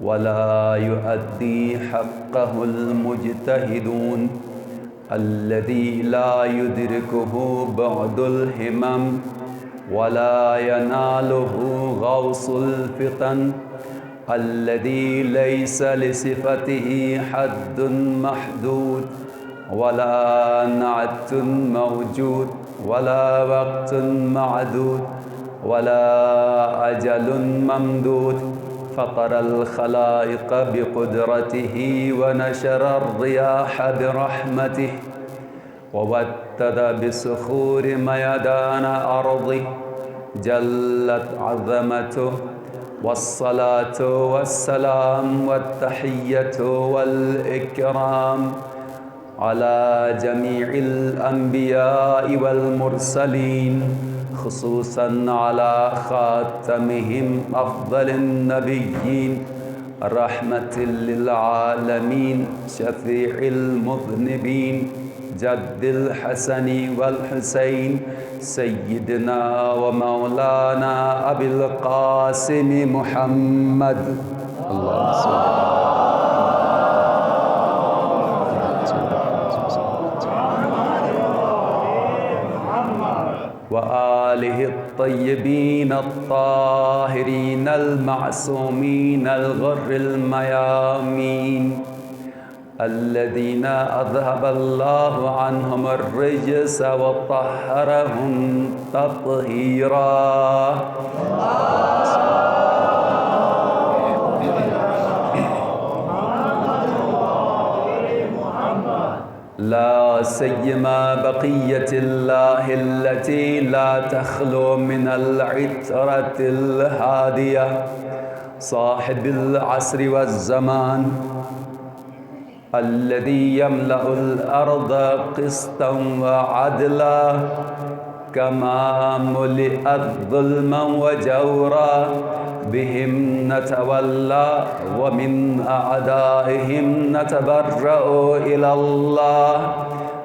ولا يؤدي حقه المجتهدون الذي لا يدركه بعد الهمم ولا يناله غوص الفطن الذي ليس لصفته حد محدود ولا نعت موجود ولا وقت معدود ولا أجل ممدود فطر الخلائق بقدرته ونشر الرياح برحمته ووتد بصخور ميدان أرضه جلت عظمته والصلاة والسلام والتحية والإكرام على جميع الأنبياء والمرسلين خصوصا على خاتمهم أفضل النبيين رحمة للعالمين شفيع المذنبين جد الحسن والحسين سيدنا ومولانا أبي القاسم محمد اللهم صل وآله الطيبين الطاهرين المعصومين الغر الميامين الذين أذهب الله عنهم الرجس وطهرهم تطهيرا لا سيما بقية الله التي لا تخلو من العترة الهادية صاحب العصر والزمان الذي يملأ الأرض قسطا وعدلا كما ملئت ظلما وجورا بهم نتولى ومن أعدائهم نتبرأ إلى الله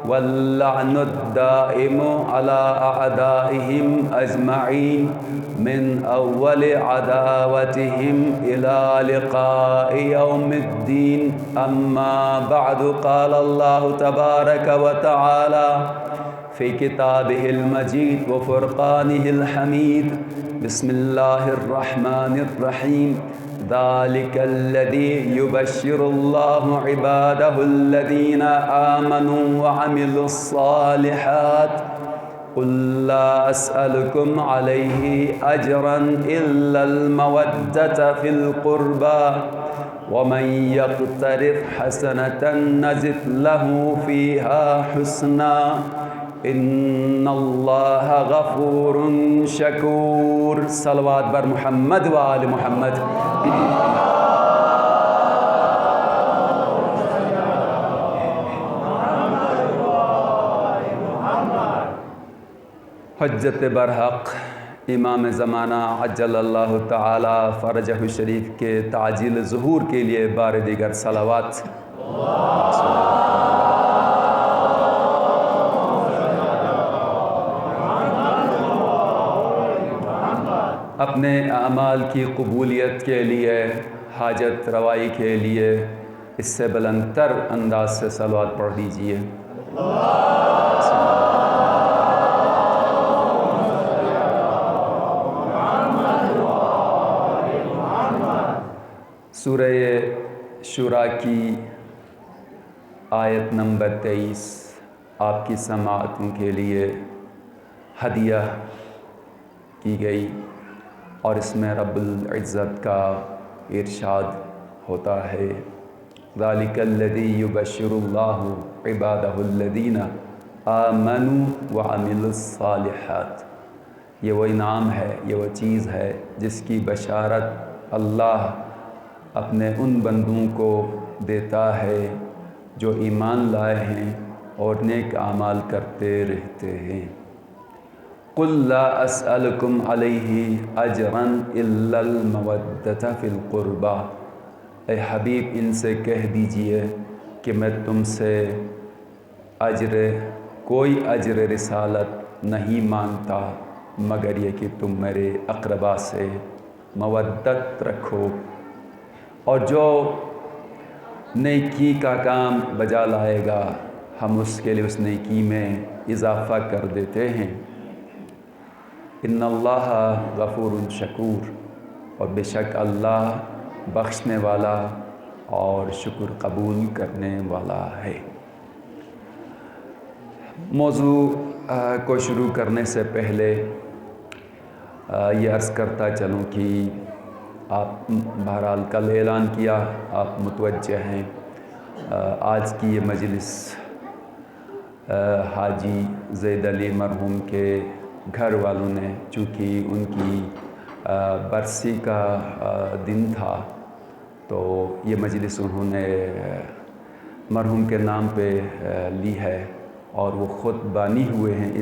واللعن الدائم على أعدائهم أجمعين من أول عداوتهم إلى لقاء يوم الدين أما بعد قال الله تبارك وتعالى في كتابه المجيد وفرقانه الحميد بسم الله الرحمن الرحيم ذلك الذي يبشر الله عباده الذين آمنوا وعملوا الصالحات قل لا أسألكم عليه أجرا إلا المودة في القربى ومن يقترف حسنة نزد له فيها حسنا إن الله غفور شكور صلوات بر محمد وآل محمد حجت برحق امام زمانہ عجل اللہ تعالی فرجہ الشریف کے تعجیل ظہور کے لیے بار دیگر صلوات اپنے اعمال کی قبولیت کے لیے حاجت روائی کے لیے اس سے بلند تر انداز سے صلوات پڑھ دیجئے سورہ شورا کی آیت نمبر 23 آپ کی سماعتوں کے لیے ہدیہ کی گئی اور اس میں رب العزت کا ارشاد ہوتا ہے ذَلِكَ الَّذِي يُبَشِّرُ اللَّهُ عِبَادَهُ الَّذِينَ آمَنُوا وَعَمِلُوا الصَّالِحَاتِ یہ وہ انعام ہے، یہ وہ چیز ہے جس کی بشارت اللہ اپنے ان بندوں کو دیتا ہے جو ایمان لائے ہیں اور نیک اعمال کرتے رہتے ہیں قُلْ لَا أَسْأَلُكُمْ عَلَيْهِ أَجْرًا إِلَّا الْمَوَدَّةَ فِي الْقُرْبَى اے حبیب ان سے کہہ دیجئے کہ میں تم سے کوئی اجر رسالت نہیں مانگتا مگر یہ کہ تم میرے اقربا سے مودت رکھو اور جو نیکی کا کام بجا لائے گا ہم اس کے لیے اس نیکی میں اضافہ کر دیتے ہیں۔ ان اللہ غفور شکور، اور بے شک اللہ بخشنے والا اور شکر قبول کرنے والا ہے۔ موضوع کو شروع کرنے سے پہلے یہ عرض کرتا چلوں کہ آپ بہرحال کل اعلان کیا، آپ متوجہ ہیں، آج کی یہ مجلس حاجی زید علی مرحوم کے گھر والوں نے، چونکہ ان کی برسی کا دن تھا، تو یہ مجلس انہوں نے مرحوم کے نام پہ لی ہے، اور وہ خود بانی ہوئے ہیں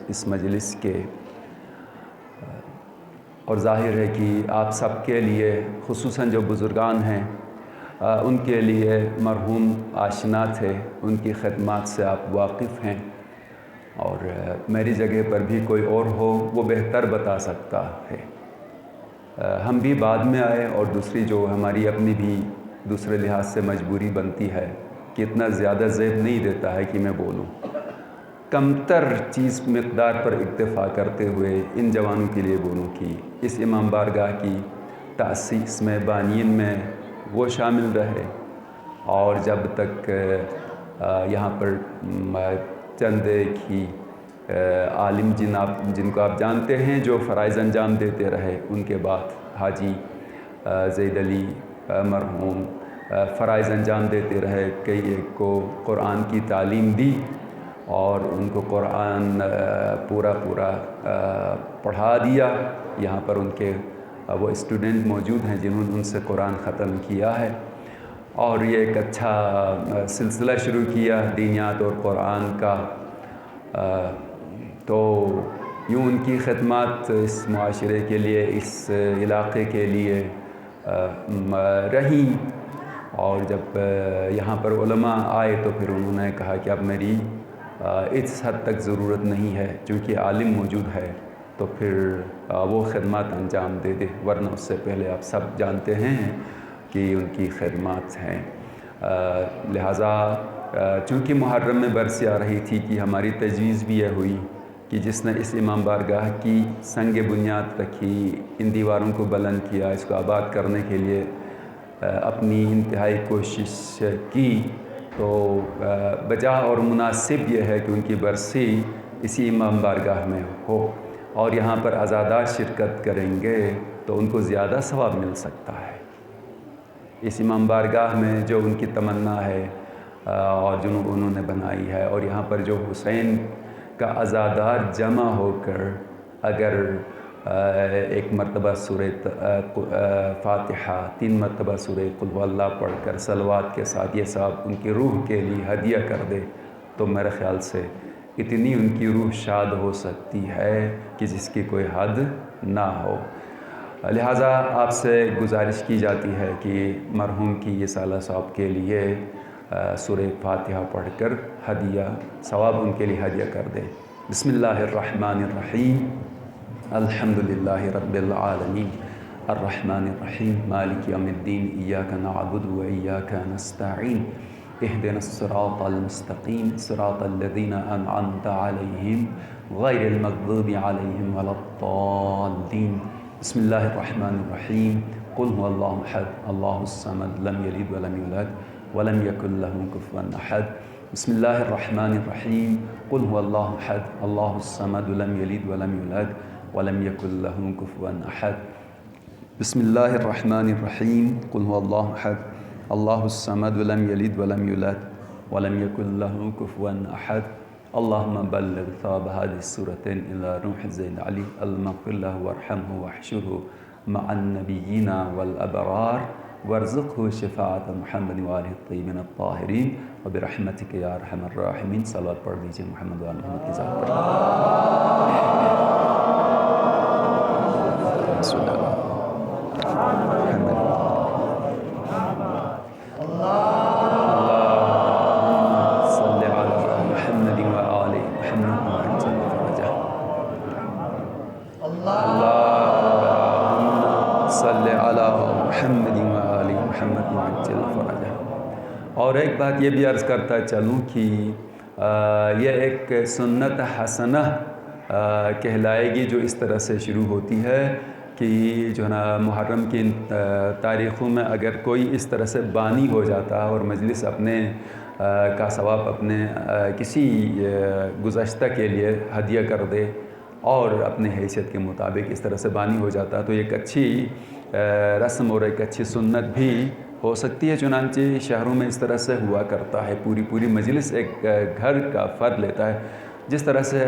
اس مجلس کے، اور ظاہر ہے کہ آپ سب کے لیے، خصوصاً جو بزرگان ہیں، ان کے لیے مرحوم آشنا تھے، ان کی خدمات سے آپ واقف ہیں، اور میری جگہ پر بھی کوئی اور ہو وہ بہتر بتا سکتا ہے۔ ہم بھی بعد میں آئے، اور دوسری جو ہماری اپنی بھی دوسرے لحاظ سے مجبوری بنتی ہے کہ اتنا زیادہ زیب نہیں دیتا ہے کہ میں بولوں، کمتر چیز مقدار پر اکتفا کرتے ہوئے ان جوانوں کے لیے بولوں کہ اس امام بارگاہ کی تأسیس میں بانیین میں وہ شامل رہے، اور جب تک یہاں پر چند ایک ہی عالم جن کو آپ جانتے ہیں جو فرائض انجام دیتے رہے، ان کے بعد حاجی زید علی مرحوم فرائض انجام دیتے رہے، کئی ایک کو قرآن کی تعلیم دی اور ان کو قرآن پورا پڑھا دیا۔ یہاں پر ان کے وہ اسٹوڈنٹ موجود ہیں جنہوں نے ان سے قرآن ختم کیا ہے، اور یہ ایک اچھا سلسلہ شروع کیا دینیات اور قرآن کا۔ تو یوں ان کی خدمات اس معاشرے کے لیے، اس علاقے کے لیے رہیں، اور جب یہاں پر علماء آئے تو پھر انہوں نے کہا کہ اب میری اس حد تک ضرورت نہیں ہے، چونکہ عالم موجود ہے تو پھر وہ خدمات انجام دے دے، ورنہ اس سے پہلے آپ سب جانتے ہیں کہ ان کی خدمات ہیں۔ لہٰذا چونکہ محرم میں برسی آ رہی تھی کہ ہماری تجویز بھی یہ ہوئی کہ جس نے اس امام بارگاہ کی سنگ بنیاد رکھی، ان دیواروں کو بلند کیا، اس کو آباد کرنے کے لیے اپنی انتہائی کوشش کی، تو بجا اور مناسب یہ ہے کہ ان کی برسی اسی امام بارگاہ میں ہو، اور یہاں پر عزادار شرکت کریں گے تو ان کو زیادہ ثواب مل سکتا ہے۔ اس امام بارگاہ میں جو ان کی تمنا ہے اور جو انہوں نے بنائی ہے، اور یہاں پر جو حسین کا عزادار جمع ہو کر اگر ایک مرتبہ سورہ فاتحہ، 3 مرتبہ سورہ قل هو اللہ پڑھ کر صلوات کے ساتھ یہ صاحب ان کی روح کے لیے ہدیہ کر دے، تو میرے خیال سے اتنی ان کی روح شاد ہو سکتی ہے کہ جس کی کوئی حد نہ ہو۔ لہٰذا آپ سے گزارش کی جاتی ہے کہ مرحوم کی یہ سالہ صاحب کے لیے سورہ فاتحہ پڑھ کر ہدیہ ثواب ان کے لیے ہدیہ کر دے۔ بسم اللہ الرحمن الرحیم، الحمد للہ رب العالمین، الرحمن الرحیم، مالک یوم الدین، ایاک نعبد و ایاک نستعین، اہدنا الصراط المستقیم، صراط الذین انعمت علیہم غیر المغضوب علیہم ولا الضالین۔ بسم اللہ الرحمن الرحیم، قل هو اللہ احد، اللہ الصمد، لم یلد ولم یولد ولم یکن له کفوا احد۔ بسم اللہ الرحمن الرحیم، قل هو اللہ احد، اللہ الصمد، لم یلد ولم یولد ولم یکن له کفوا احد۔ بسم اللہ الرحمن الرحیم، قل هو اللہ احد، اللہ الصمد، لم یلد ولم یولد ولم یکن له کفوا احد۔ اللہم بلغ ثواب هذه السورتين إلى روح زید علی، اللهم اغفر له وارحمه واحشره مع النبیین والابرار، وارزقه شفاعة محمد وآلہ الطیبین الطاہرین، وبرحمتک یا ارحم الراحمین۔ صلوات پڑھ دیجئے محمد و آل محمد کی ذات پر۔ رسول اللہ محمد و آل محمد وعجل فرجہ۔ اور ایک بات یہ بھی عرض کرتا چلوں کہ یہ ایک سنت حسنہ کہلائے گی جو اس طرح سے شروع ہوتی ہے کہ جو نا محرم کی تاریخوں میں اگر کوئی اس طرح سے بانی ہو جاتا اور مجلس اپنے کا ثواب اپنے کسی گزشتہ کے لیے ہدیہ کر دے اور اپنے حیثیت کے مطابق اس طرح سے بانی ہو جاتا تو ایک اچھی رسم اور ایک اچھی سنت بھی ہو سکتی ہے۔ چنانچہ شہروں میں اس طرح سے ہوا کرتا ہے، پوری مجلس ایک گھر کا فرد لیتا ہے، جس طرح سے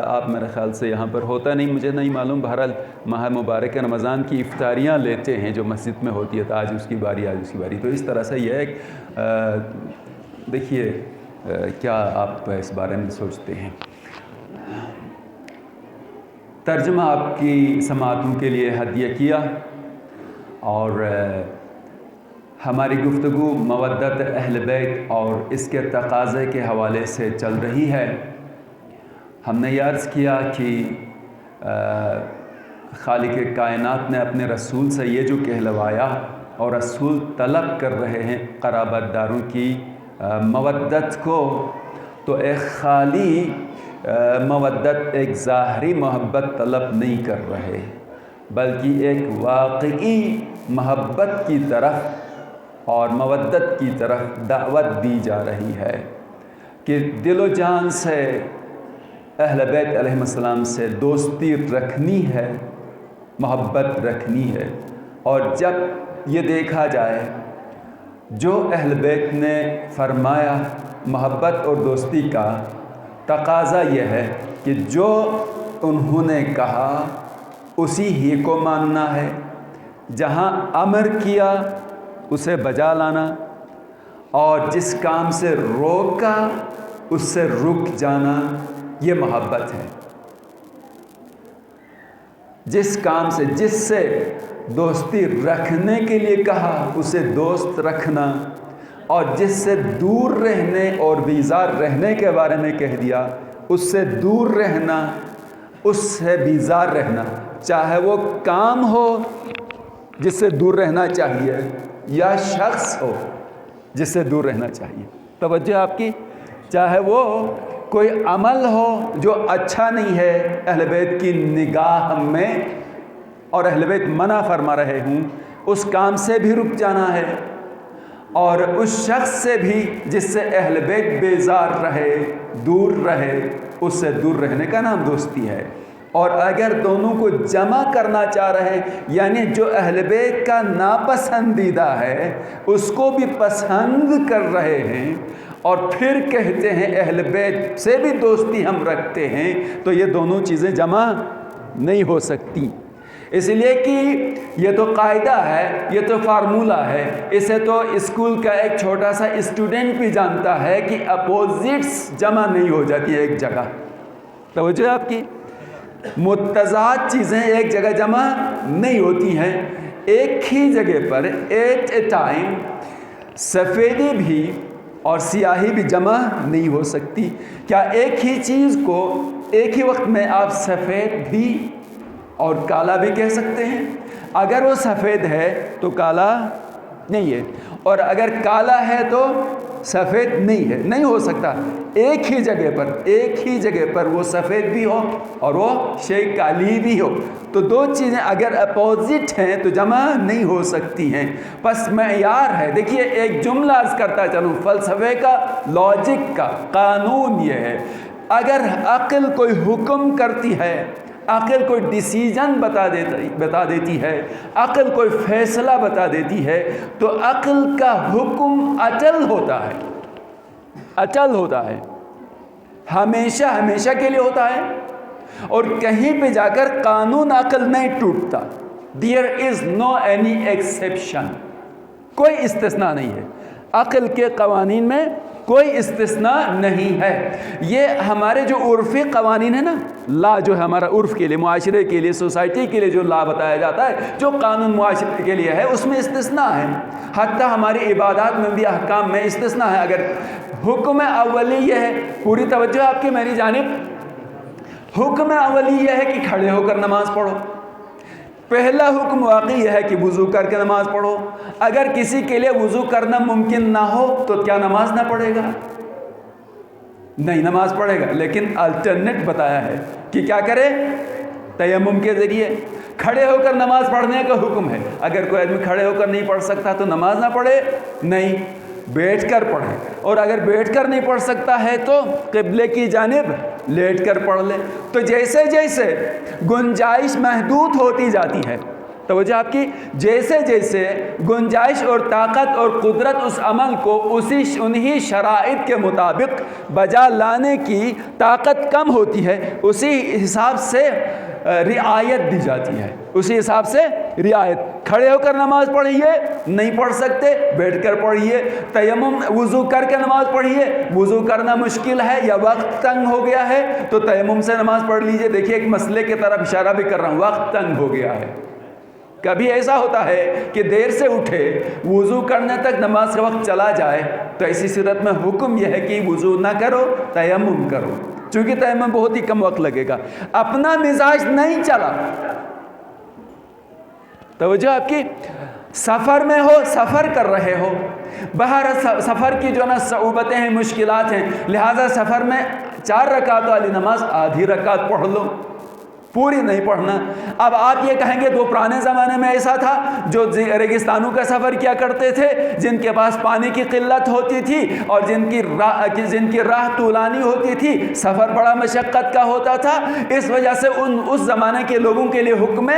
آپ میرے خیال سے یہاں پر ہوتا نہیں، مجھے نہیں معلوم، بہرحال ماہ مبارک رمضان کی افطاریاں لیتے ہیں جو مسجد میں ہوتی ہے، تو آج اس کی باری آج اس کی باری، تو اس طرح سے یہ ایک دیکھیے کیا آپ اس بارے میں سوچتے ہیں۔ ترجمہ آپ کی سماعتوں کے لیے ہدیہ کیا، اور ہماری گفتگو مودت اہل بیت اور اس کے تقاضے کے حوالے سے چل رہی ہے۔ ہم نے یہ عرض کیا کہ خالق کائنات نے اپنے رسول سے یہ جو کہلوایا اور رسول طلب کر رہے ہیں قرابت داروں کی مودت کو، تو ایک خالی مودت، ایک ظاہری محبت طلب نہیں کر رہے، بلکہ ایک واقعی محبت کی طرف اور مودت کی طرف دعوت دی جا رہی ہے کہ دل و جان سے اہل بیت علیہ السلام سے دوستی رکھنی ہے، محبت رکھنی ہے۔ اور جب یہ دیکھا جائے جو اہل بیت نے فرمایا محبت اور دوستی کا تقاضا یہ ہے کہ جو انہوں نے کہا اسی ہی کو ماننا ہے، جہاں امر کیا اسے بجا لانا، اور جس کام سے روکا اس سے رک جانا، یہ محبت ہے۔ جس کام سے، جس سے دوستی رکھنے کے لیے کہا اسے دوست رکھنا، اور جس سے دور رہنے اور بیزار رہنے کے بارے میں کہہ دیا اس سے دور رہنا، اس سے بیزار رہنا، چاہے وہ کام ہو جس سے دور رہنا چاہیے یا شخص ہو جس سے دور رہنا چاہیے۔ توجہ آپ کی، چاہے وہ کوئی عمل ہو جو اچھا نہیں ہے اہل بیت کی نگاہ میں اور اہل بیت منع فرما رہے ہوں، اس کام سے بھی رک جانا ہے، اور اس شخص سے بھی جس سے اہل بیت بیزار رہے، دور رہے، اس سے دور رہنے کا نام دوستی ہے۔ اور اگر دونوں کو جمع کرنا چاہ رہے ہیں، یعنی جو اہل بیت کا ناپسندیدہ ہے اس کو بھی پسند کر رہے ہیں، اور پھر کہتے ہیں اہل بیت سے بھی دوستی ہم رکھتے ہیں، تو یہ دونوں چیزیں جمع نہیں ہو سکتی۔ اس لیے کہ یہ تو قاعدہ ہے، یہ تو فارمولہ ہے، اسے تو اسکول کا ایک چھوٹا سا اسٹوڈنٹ بھی جانتا ہے کہ اپوزٹس جمع نہیں ہو جاتی ایک جگہ۔ توجہ آپ کی، متضاد چیزیں ایک جگہ جمع نہیں ہوتی ہیں، ایک ہی جگہ پر ایٹ اے ٹائم سفیدی بھی اور سیاہی بھی جمع نہیں ہو سکتی۔ کیا ایک ہی چیز کو ایک ہی وقت میں آپ سفید بھی اور کالا بھی کہہ سکتے ہیں؟ اگر وہ سفید ہے تو کالا نہیں ہے، اور اگر کالا ہے تو سفید نہیں ہے، نہیں ہو سکتا۔ ایک ہی جگہ پر وہ سفید بھی ہو اور وہ شے کالی بھی ہو، تو دو چیزیں اگر اپوزٹ ہیں تو جمع نہیں ہو سکتی ہیں۔ پس معیار ہے، دیکھیے ایک جملہ عرض کرتا چلوں، فلسفے کا، لاجک کا قانون یہ ہے، اگر عقل کوئی حکم کرتی ہے، عقل کوئی ڈیسیجن بتا دیتی ہے، عقل کوئی فیصلہ بتا دیتی ہے، تو عقل کا حکم اچل ہوتا ہے، اچل ہوتا ہے، ہمیشہ کے لیے ہوتا ہے، اور کہیں پہ جا کر قانون عقل نہیں ٹوٹتا۔ There is no any exception، کوئی استثناء نہیں ہے، عقل کے قوانین میں کوئی استثناء نہیں ہے۔ یہ ہمارے جو عرفی قوانین ہیں نا، لا جو ہے ہمارا عرف کے لیے، معاشرے کے لیے، سوسائٹی کے لیے جو لا بتایا جاتا ہے، جو قانون معاشرے کے لیے ہے اس میں استثناء ہے، حتیٰ ہماری عبادات میں بھی احکام میں استثناء ہے۔ اگر حکم اولی یہ ہے، پوری توجہ آپ کی میری جانب، حکم اولی یہ ہے کہ کھڑے ہو کر نماز پڑھو، پہلا حکم واقعی یہ ہے کہ وضو کر کے نماز پڑھو. اگر کسی کے لیے وضو کرنا ممکن نہ ہو تو کیا نماز نہ پڑھے گا؟ نہیں، نماز پڑھے گا، لیکن الٹرنیٹ بتایا ہے کہ کیا کرے؟ تیمم کے ذریعے. کھڑے ہو کر نماز پڑھنے کا حکم ہے. اگر کوئی آدمی کھڑے ہو کر نہیں پڑھ سکتا تو نماز نہ پڑھے، نہیں، بیٹھ کر پڑھے. اور اگر بیٹھ کر نہیں پڑھ سکتا ہے تو قبلے کی جانب لیٹ کر پڑھ لے. تو جیسے جیسے گنجائش محدود ہوتی جاتی ہے، توجہ آپ کی، جیسے جیسے گنجائش اور طاقت اور قدرت اس عمل کو انہی شرائط کے مطابق بجا لانے کی طاقت کم ہوتی ہے، اسی حساب سے رعایت دی جاتی ہے. اسی حساب سے رعایت. کھڑے ہو کر نماز پڑھیے، نہیں پڑھ سکتے بیٹھ کر پڑھیے. تیمم وضو کر کے نماز پڑھیے، وضو کرنا مشکل ہے یا وقت تنگ ہو گیا ہے تو تیمم سے نماز پڑھ لیجئے. دیکھیے ایک مسئلے کی طرف اشارہ بھی کر رہا ہوں، وقت تنگ ہو گیا ہے. کبھی ایسا ہوتا ہے کہ دیر سے اٹھے، وضو کرنے تک نماز کا وقت چلا جائے، تو ایسی صورت میں حکم یہ ہے کہ وضو نہ کرو، تیمم کرو، چونکہ تیمم بہت ہی کم وقت لگے گا. اپنا مزاج نہیں چلا، توجہ آپ کی، سفر میں ہو، سفر کر رہے ہو، باہر سفر کی جو نا صعوبتیں ہیں، مشکلات ہیں، لہٰذا سفر میں 4 رکعت والی نماز آدھی رکعت پڑھ لو، پوری نہیں پڑھنا. اب آپ یہ کہیں گے تو پرانے زمانے میں ایسا تھا جو ریگستانوں کا سفر کیا کرتے تھے، جن کے پاس پانی کی قلت ہوتی تھی اور جن کی راہ طولانی ہوتی تھی، سفر بڑا مشقت کا ہوتا تھا. اس وجہ سے اس زمانے کے لوگوں کے لیے حکم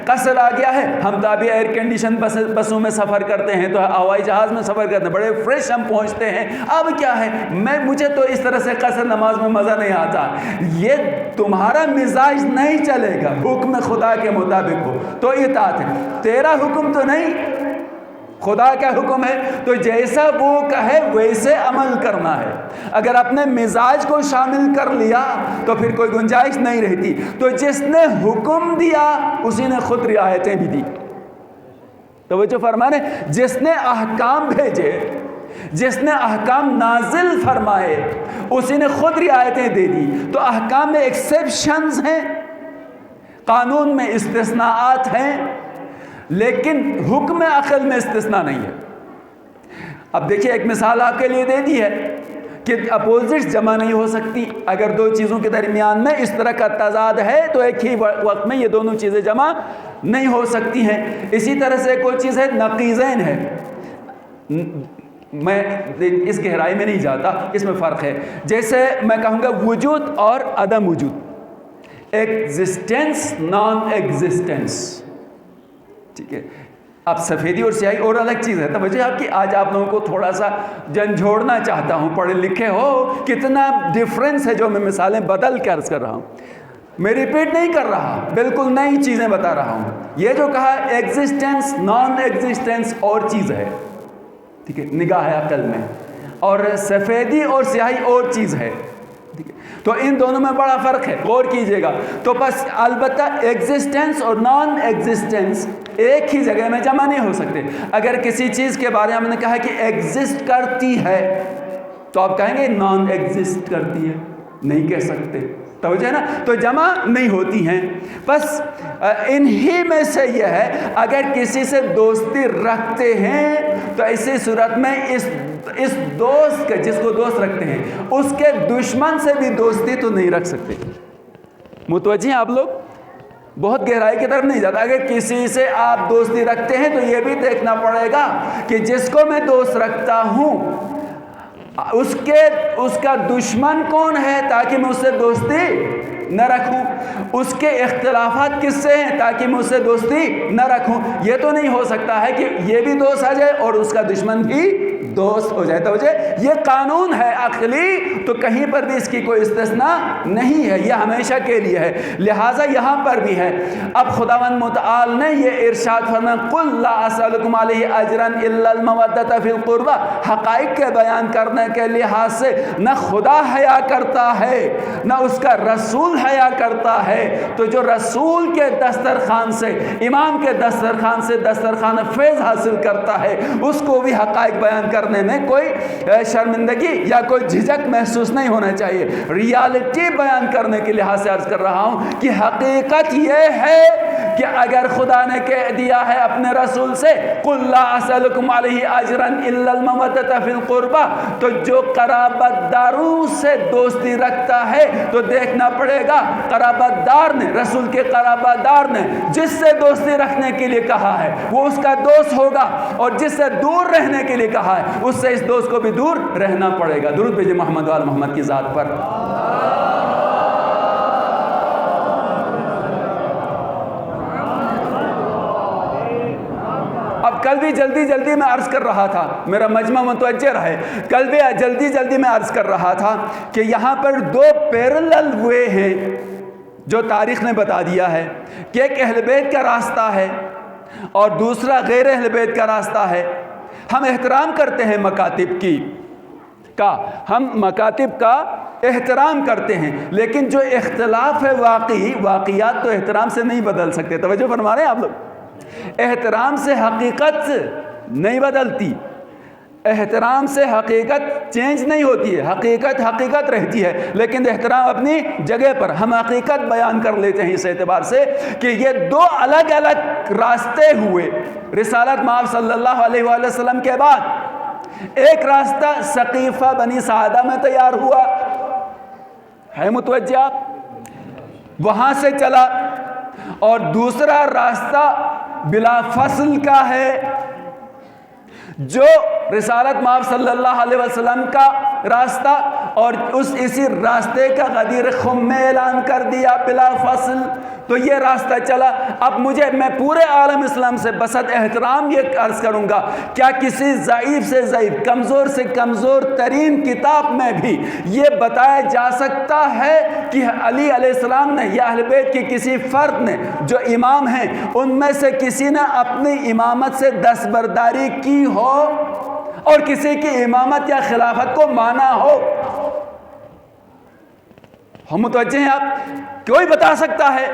قصر آ گیا ہے. ہم تو ابھی ایئر کنڈیشن بسوں میں سفر کرتے ہیں، تو ہوائی جہاز میں سفر کرتے ہیں، بڑے فریش ہم پہنچتے ہیں. اب کیا ہے، مجھے تو اس طرح سے قصر نماز میں مزہ نہیں آتا. یہ تمہارا مزاج نہیں چلے گا، حکم خدا کے مطابق ہو تو اطاعت ہے. تیرا حکم تو نہیں، خدا کا حکم ہے، تو جیسا وہ کہے ویسے عمل کرنا ہے. اگر اپنے مزاج کو شامل کر لیا تو پھر کوئی گنجائش نہیں رہتی. تو جس نے حکم دیا اسی نے خود رعایتیں بھی دی. توجہ فرمانے، جس نے احکام بھیجے، جس نے احکام نازل فرمائے، اسی نے خود رعایتیں دے دی. تو احکام میں ایکسیپشنز ہیں، قانون میں استثناءات ہیں، لیکن حکم عقل میں استثناء نہیں ہے. اب دیکھیے ایک مثال آپ کے لیے دے دی ہے کہ اپوزٹس جمع نہیں ہو سکتی. اگر 2 چیزوں کے درمیان میں اس طرح کا تضاد ہے تو ایک ہی وقت میں یہ دونوں چیزیں جمع نہیں ہو سکتی ہیں. اسی طرح سے کوئی چیز ہے نقیضین ہے. میں اس گہرائی میں نہیں جاتا، اس میں فرق ہے. جیسے میں کہوں گا وجود اور عدم وجود، ایگزسٹنس نان ایگزسٹنس، ٹھیک ہے. اب سفیدی اور سیاہی اور الگ چیز ہے. توجہ آپ کی، آج آپ لوگوں کو تھوڑا سا جھنجھوڑنا چاہتا ہوں. پڑھے لکھے ہو، کتنا ڈفرینس ہے جو میں مثالیں بدل کے عرض کر رہا ہوں. میں ریپیٹ نہیں کر رہا، بالکل نئی چیزیں بتا رہا ہوں. یہ جو کہا ایگزسٹنس نان ایگزسٹنس اور چیز ہے، ٹھیک ہے، نگاہ عقل میں، اور سفیدی اور سیاہی اور چیز ہے. تو ان دونوں میں بڑا فرق ہے، غور کیجئے گا. تو بس البتہ ایگزسٹنس اور نان ایگزسٹنس ایک ہی جگہ میں جمع نہیں ہو سکتے. اگر کسی چیز کے بارے میں ہم نے کہا کہ ایگزسٹ کرتی ہے تو آپ کہیں گے نان ایگزسٹ کرتی ہے، نہیں کہہ سکتے. توجہ ہے نا، تو جمع نہیں ہوتی ہیں. بس انہی میں سے یہ ہے، اگر کسی سے دوستی رکھتے ہیں تو ایسی صورت میں اس دوست کا، جس کو دوست رکھتے ہیں، اس کے دشمن سے بھی دوستی تو نہیں رکھ سکتے. متوجہ ہیں آپ لوگ؟ بہت گہرائی کی طرف نہیں جاتا. اگر کسی سے آپ دوستی رکھتے ہیں تو یہ بھی دیکھنا پڑے گا کہ جس کو میں دوست رکھتا ہوں اس کا دشمن کون ہے، تاکہ میں اس سے دوستی نہ رکھوں. اس کے اختلافات کس سے ہیں تاکہ میں اس سے دوستی نہ رکھوں. یہ تو نہیں ہو سکتا ہے کہ یہ بھی دوست آ جائے اور اس کا دشمن بھی دوست ہو جائے. توجہ، یہ قانون ہے عقلی، تو کہیں پر بھی اس کی کوئی استثناء نہیں ہے، یہ ہمیشہ کے لیے ہے. لہٰذا یہاں پر بھی ہے. اب خداوند متعال نے یہ ارشاد فرمایا، قل لا اسألکم علیہ اجرا الا المودۃ فی القربى. حقائق کے بیان کرنے کے لحاظ سے نہ خدا حیا کرتا ہے نہ اس کا رسول حیا کرتا ہے. تو جو رسول کے دسترخوان سے، امام کے دسترخوان سے دسترخوان فیض حاصل کرتا ہے، اس کو بھی حقائق بیان کرنے میں کوئی شرمندگی یا کوئی جھجک محسوس نہیں ہونا چاہیے. ریالٹی بیان کرنے کے لحاظ سے عرض کر رہا ہوں کہ حقیقت یہ ہے کہ اگر خدا نے کہہ دیا ہے اپنے رسول سے قُلْ لَا أَسْأَلُكُمْ عَلَيْهِ أَجْرًا إِلَّا الْمَوَدَّةَ فِي الْقُرْبَى، تو جو قرابت داروں سے دوستی رکھتا ہے تو دیکھنا پڑے گا قرابت دار نے، رسول کے قرابت دار نے جس سے دوستی رکھنے کے لیے کہا ہے وہ اس کا دوست ہوگا، اور جس سے دور رہنے کے لیے کہا ہے اس سے اس دوست کو بھی دور رہنا پڑے گا۔ درود بھیجیں محمد وآل محمد کی ذات پر۔ اب کل بھی جلدی میں عرض کر رہا تھا، میرا مجمع متوجہ رہے، کل بھی جلدی میں عرض کر رہا تھا کہ یہاں پر دو پیرلل ہوئے ہیں جو تاریخ نے بتا دیا ہے کہ ایک اہل بیت کا راستہ ہے اور دوسرا غیر اہل بیت کا راستہ ہے۔ ہم احترام کرتے ہیں مکاتب ہم مکاتب کا احترام کرتے ہیں، لیکن جو اختلاف ہے واقعات تو احترام سے نہیں بدل سکتے۔ توجہ فرما رہے ہیں آپ لوگ؟ احترام سے حقیقت نہیں بدلتی، احترام سے حقیقت چینج نہیں ہوتی ہے، حقیقت رہتی ہے، لیکن احترام اپنی جگہ پر۔ ہم حقیقت بیان کر لیتے ہیں اس اعتبار سے کہ یہ دو الگ الگ راستے ہوئے رسالت مآب صلی اللہ علیہ وآلہ وسلم کے بعد۔ ایک راستہ سقیفہ بنی سعدہ میں تیار ہوا ہے، متوجہ آپ، وہاں سے چلا، اور دوسرا راستہ بلا فصل کا ہے جو رسالت مآب صلی اللہ علیہ وسلم کا راستہ، اور اسی راستے کا غدیر خم میں اعلان کر دیا بلا فصل۔ تو یہ راستہ چلا۔ اب میں پورے عالم اسلام سے بسط احترام یہ عرض کروں گا، کیا کسی ضعیف سے ضعیف، کمزور سے کمزور ترین کتاب میں بھی یہ بتایا جا سکتا ہے کہ علی علیہ السلام نے یا اہل بیت کی کسی فرد نے جو امام ہیں ان میں سے کسی نے اپنی امامت سے دستبرداری کی ہو اور کسی کی امامت یا خلافت کو مانا ہو؟ ہم متوجہ ہیں آپ؟ کوئی بتا سکتا ہے،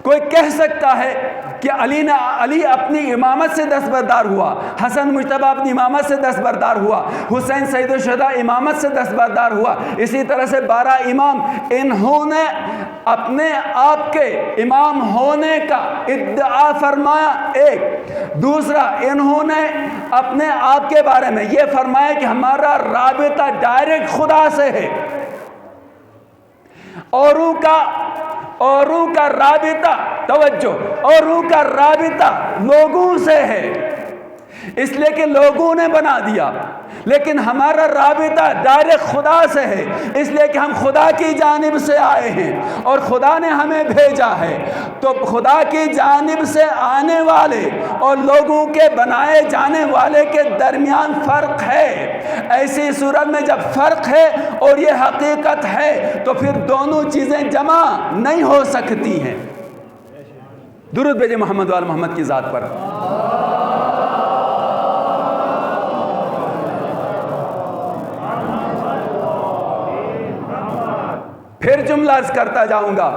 کوئی کہہ سکتا ہے کہ علی اپنی امامت سے دستبردار ہوا، حسن مجتبی اپنی امامت سے دستبردار ہوا، حسین سید الشہداء امامت سے دستبردار ہوا، اسی طرح سے 12 امام، انہوں نے اپنے آپ کے امام ہونے کا ادعا فرمایا ایک۔ دوسرا، انہوں نے اپنے آپ کے بارے میں یہ فرمایا کہ ہمارا رابطہ ڈائریکٹ خدا سے ہے، اوروں کا رابطہ، توجہ، اوروں کا رابطہ لوگوں سے ہے، اس لیے کہ لوگوں نے بنا دیا، لیکن ہمارا رابطہ ڈائریکٹ خدا سے ہے، اس لیے کہ ہم خدا کی جانب سے آئے ہیں اور خدا نے ہمیں بھیجا ہے۔ تو خدا کی جانب سے آنے والے اور لوگوں کے بنائے جانے والے کے درمیان فرق ہے۔ ایسی صورت میں جب فرق ہے اور یہ حقیقت ہے تو پھر دونوں چیزیں جمع نہیں ہو سکتی ہیں۔ درود بھیجیں محمد وآل محمد کی ذات پر۔ پھر جملہ عرض کرتا جاؤں گا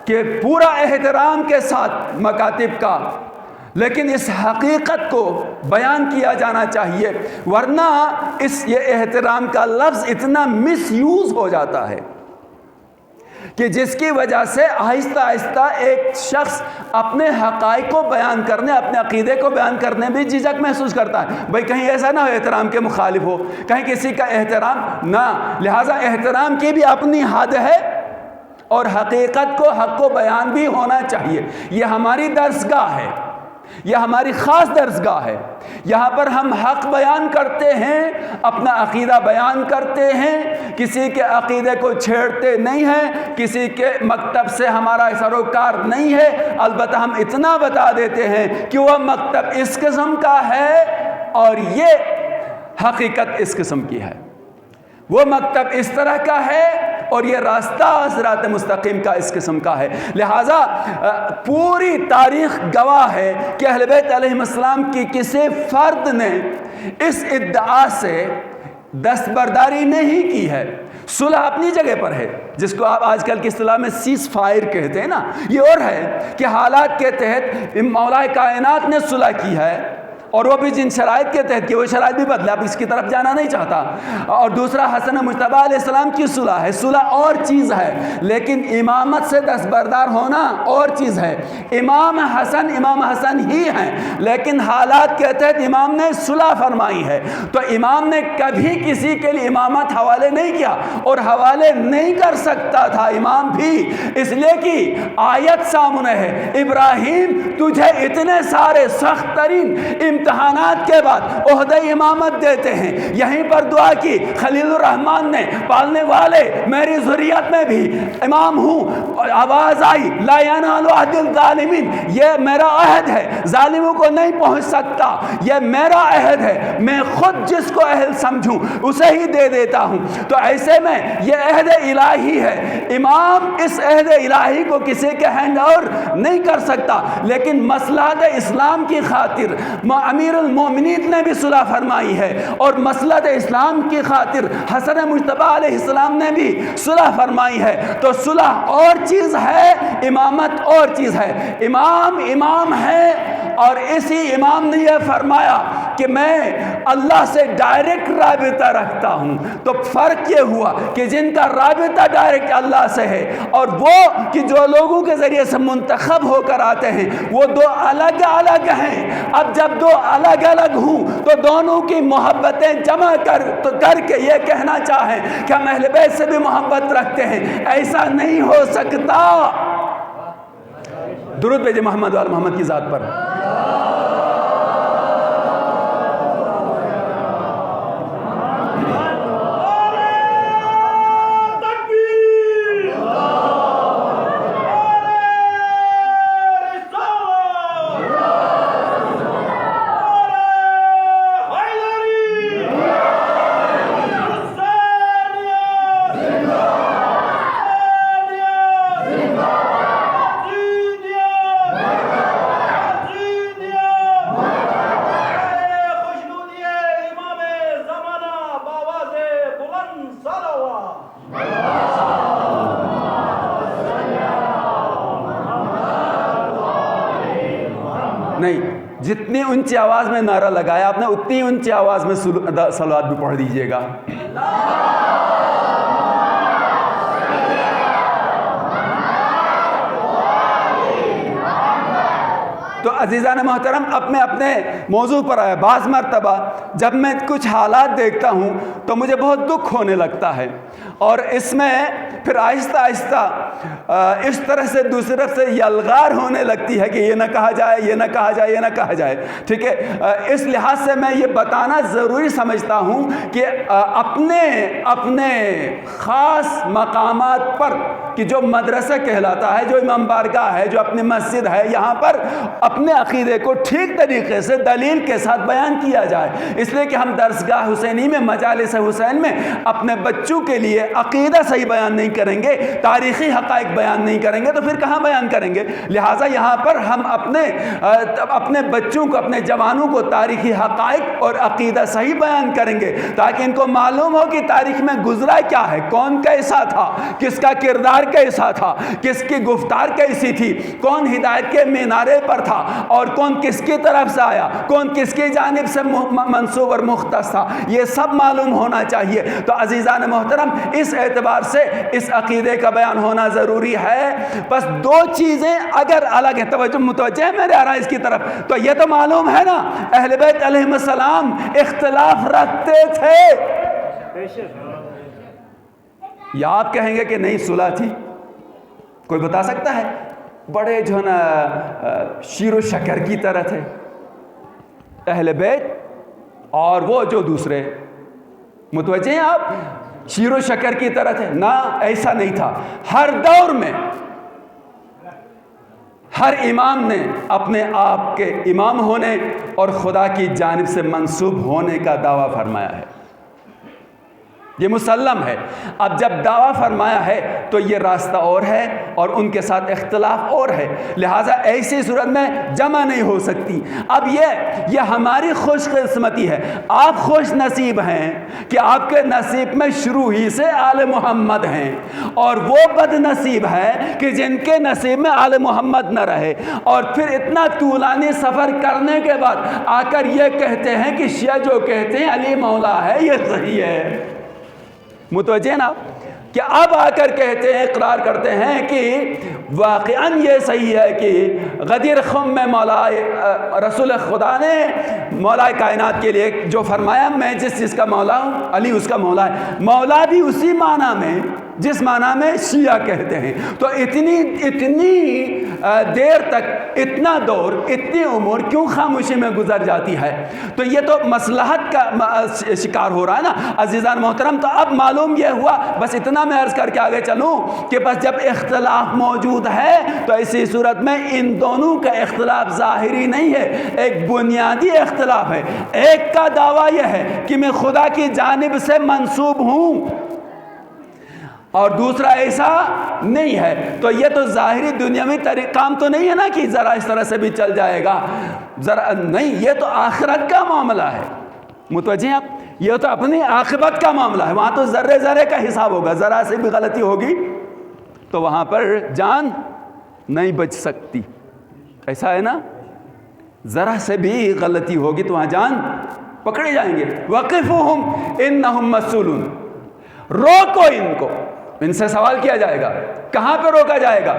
کہ پورا احترام کے ساتھ مکاتب کا، لیکن اس حقیقت کو بیان کیا جانا چاہیے، ورنہ یہ احترام کا لفظ اتنا مس یوز ہو جاتا ہے کہ جس کی وجہ سے آہستہ آہستہ ایک شخص اپنے حقائق کو بیان کرنے، اپنے عقیدے کو بیان کرنے میں جھجک محسوس کرتا ہے۔ بھئی کہیں ایسا نہ ہو احترام کے مخالف ہو، کہیں کسی کا احترام نہ، لہٰذا احترام کی بھی اپنی حد ہے اور حقیقت کو، حق کو بیان بھی ہونا چاہیے۔ یہ ہماری درسگاہ ہے، یہ ہماری خاص درسگاہ ہے، یہاں پر ہم حق بیان کرتے ہیں، اپنا عقیدہ بیان کرتے ہیں، کسی کے عقیدے کو چھیڑتے نہیں ہیں، کسی کے مکتب سے ہمارا سروکار نہیں ہے، البتہ ہم اتنا بتا دیتے ہیں کہ وہ مکتب اس قسم کا ہے اور یہ حقیقت اس قسم کی ہے، وہ مکتب اس طرح کا ہے اور یہ راستہ صراط مستقیم کا اس قسم کا ہے۔ لہٰذا پوری تاریخ گواہ ہے کہ اہل بیت علیہ السلام کی کسی فرد نے اس ادعا سے دستبرداری نہیں کی ہے۔ صلح اپنی جگہ پر ہے، جس کو آپ آج کل کی اصطلاح میں سیز فائر کہتے ہیں نا، یہ اور ہے کہ حالات کے تحت مولا کائنات نے صلح کی ہے اور وہ بھی جن شرائط کے تحت کہ وہ شرائط بھی بدلے، اب اس کی طرف جانا نہیں چاہتا۔ اور دوسرا حسن مجتبیٰ علیہ السلام کی صلح ہے، صلح اور چیز ہے، لیکن امامت سے دستبردار ہونا اور چیز ہے۔ امام حسن ہی ہیں، لیکن حالات کے تحت امام نے صلح فرمائی ہے، تو امام نے کبھی کسی کے لیے امامت حوالے نہیں کیا اور حوالے نہیں کر سکتا تھا امام بھی، اس لیے کہ آیت سامنے ہے، ابراہیم تجھے اتنے سارے سخت ترین امتحانات کے بعد عہدہ امامت دیتے ہیں۔ یہیں پر دعا کی خلیل الرحمن نے، پالنے والے میری ذریت میں بھی امام ہوں، آواز آئی لا ینال عہد الظالمین، یہ میرا عہد ہے، ظالموں کو نہیں پہنچ سکتا، یہ میرا عہد ہے، میں خود جس کو اہل سمجھوں اسے ہی دے دیتا ہوں۔ تو ایسے میں یہ عہد الہی ہے، امام اس عہد الہی کو کسی کے ہینڈ اوور نہیں کر سکتا، لیکن مصلحت اسلام کی خاطر امیر المومنین نے بھی صلح فرمائی ہے، اور مصلحت اسلام کی خاطر حسن مجتبیٰ علیہ السلام نے بھی صلح فرمائی ہے۔ تو صلح اور چیز ہے، امامت اور چیز ہے۔ امام ہے، اور اسی امام نے یہ فرمایا کہ میں اللہ سے ڈائریکٹ رابطہ رکھتا ہوں۔ تو فرق یہ ہوا کہ جن کا رابطہ ڈائریکٹ اللہ سے ہے، اور وہ کہ جو لوگوں کے ذریعے سے منتخب ہو کر آتے ہیں، وہ دو الگ الگ ہیں۔ اب جب دو الگ الگ ہوں تو دونوں کی محبتیں جمع کر کے یہ کہنا چاہیں کہ ہم اہل بیت سے بھی محبت رکھتے ہیں، ایسا نہیں ہو سکتا۔ درود بھیجے محمد وال محمد کی ذات پر۔ نہیں، جتنی اونچی آواز میں نعرہ لگایا آپ نے اتنی اونچی آواز میں صلوات بھی پڑھ دیجئے گا۔ تو عزیزان محترم، اب میں اپنے موضوع پر آیا۔ بعض مرتبہ جب میں کچھ حالات دیکھتا ہوں تو مجھے بہت دکھ ہونے لگتا ہے، اور اس میں پھر آہستہ آہستہ اس طرح سے دوسری طرف سے یلغار ہونے لگتی ہے کہ یہ نہ کہا جائے، یہ نہ کہا جائے، یہ نہ کہا جائے، ٹھیک ہے۔ اس لحاظ سے میں یہ بتانا ضروری سمجھتا ہوں کہ اپنے خاص مقامات پر، کہ جو مدرسہ کہلاتا ہے، جو امام بارگاہ ہے، جو اپنی مسجد ہے، یہاں پر اپنے عقیدے کو ٹھیک طریقے سے دلیل کے ساتھ بیان کیا جائے، اس لیے کہ ہم درسگاہ حسینی میں، مجالس حسین میں اپنے بچوں کے لیے عقیدہ صحیح بیان نہیں کریں گے، تاریخی حقائق بیان نہیں کریں گے، تو پھر کہاں بیان کریں گے؟ لہٰذا یہاں پر ہم اپنے بچوں کو، اپنے جوانوں کو تاریخی حقائق اور عقیدہ صحیح بیان کریں گے، تاکہ ان کو معلوم ہو کہ تاریخ میں گزرا کیا ہے، کون کیسا تھا، کس کا کردار کیسا تھا، کس کی گفتار کیسی تھی، کون ہدایت کے مینارے پر تھا، اور کون کس کی طرف سے آیا، کون کس کی جانب سے منسوب اور مختص تھا، یہ سب معلوم ہونا چاہیے۔ تو عزیزان محترم، اس اعتبار سے اس عقیدے کا بیان ہونا ضروری ہے۔ بس دو چیزیں اگر الگ ہیں، متوجہ ہے میرے آرائز کی طرف، تو یہ تو معلوم ہے نا، اہل بیت علیہ السلام اختلاف رکھتے تھے، یا آپ کہیں گے کہ نہیں صلح تھی؟ کوئی بتا سکتا ہے؟ بڑے جو نا شیر و شکر کی طرح تھے اہل بیت، اور وہ جو دوسرے، متوجہ ہیں آپ؟ شیر و شکر کی طرح تھے؟ نہ، ایسا نہیں تھا۔ ہر دور میں ہر امام نے اپنے آپ کے امام ہونے اور خدا کی جانب سے منسوب ہونے کا دعویٰ فرمایا ہے۔ یہ مسلم ہے۔ اب جب دعویٰ فرمایا ہے تو یہ راستہ اور ہے اور ان کے ساتھ اختلاف اور ہے، لہٰذا ایسی صورت میں جمع نہیں ہو سکتی۔ اب یہ ہماری خوش قسمتی ہے، آپ خوش نصیب ہیں کہ آپ کے نصیب میں شروع ہی سے آل محمد ہیں، اور وہ بد نصیب ہے کہ جن کے نصیب میں آل محمد نہ رہے، اور پھر اتنا طولانی سفر کرنے کے بعد آ کر یہ کہتے ہیں کہ شیعہ جو کہتے ہیں علی مولا ہے یہ صحیح ہے۔ متوجہ نا کہ اب آ کر کہتے ہیں، اقرار کرتے ہیں کہ واقعاً یہ صحیح ہے کہ غدیر خم میں مولا رسول خدا نے مولا کائنات کے لیے جو فرمایا میں جس چیز کا مولا ہوں علی اس کا مولا ہے، مولا بھی اسی معنی میں جس معنی میں شیعہ کہتے ہیں۔ تو اتنی دیر تک، اتنا دور، اتنی عمر کیوں خاموشی میں گزر جاتی ہے؟ تو یہ تو مصلحت کا شکار ہو رہا ہے نا عزیزان محترم۔ تو اب معلوم یہ ہوا، بس اتنا میں عرض کر کے آگے چلوں کہ بس جب اختلاف موجود ہے تو ایسی صورت میں ان دونوں کا اختلاف ظاہری نہیں ہے، ایک بنیادی اختلاف ہے۔ ایک کا دعویٰ یہ ہے کہ میں خدا کی جانب سے منسوب ہوں، اور دوسرا ایسا نہیں ہے۔ تو یہ تو ظاہری دنیاوی کام تو نہیں ہے نا کہ ذرا اس طرح سے بھی چل جائے گا، ذرا نہیں، یہ تو آخرت کا معاملہ ہے۔ متوجہ ہیں آپ؟ یہ تو اپنی عاقبت کا معاملہ ہے، وہاں تو ذرے ذرے کا حساب ہوگا، ذرا سے بھی غلطی ہوگی تو وہاں پر جان نہیں بچ سکتی، ایسا ہے نا، ذرا سے بھی غلطی ہوگی تو وہاں جان پکڑے جائیں گے۔ وقفوہم انہم مسئولون، روکو ان کو، ان سے سوال کیا جائے گا۔ کہاں پہ روکا جائے گا؟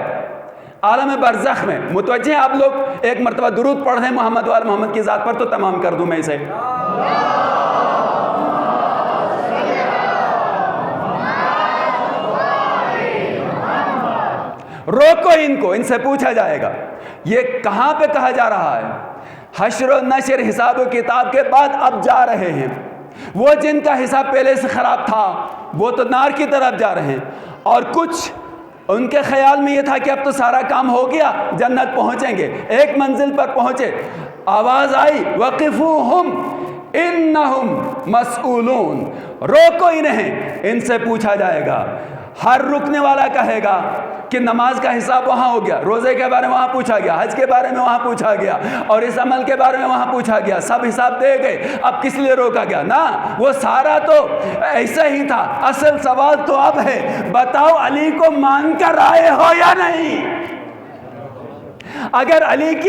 عالم برزخ میں۔ متوجہ ہیں آپ لوگ؟ ایک مرتبہ درود پڑھ دیں محمد وآل محمد کی ذات پر تو تمام کر دوں میں اسے۔ روکو ان کو، ان سے پوچھا جائے گا۔ یہ کہاں پہ کہا جا رہا ہے؟ حشر و نشر، حساب و کتاب کے بعد اب جا رہے ہیں۔ وہ جن کا حساب پہلے سے خراب تھا وہ تو نار کی طرف جا رہے ہیں، اور کچھ ان کے خیال میں یہ تھا کہ اب تو سارا کام ہو گیا، جنت پہنچیں گے، ایک منزل پر پہنچے، آواز آئی وقفوہم انہم مسئولون، روکو انہیں، ان سے پوچھا جائے گا۔ ہر رکنے والا کہے گا کہ نماز کا حساب وہاں ہو گیا، روزے کے بارے میں وہاں پوچھا گیا، حج کے بارے میں وہاں پوچھا گیا، اور اس عمل کے بارے میں وہاں پوچھا گیا، سب حساب دے گئے، اب کس لیے روکا گیا؟ نا، وہ سارا تو ایسا ہی تھا۔ اصل سوال تو اب ہے، بتاؤ علی کو مان کر آئے ہو یا نہیں؟ اگر علی کی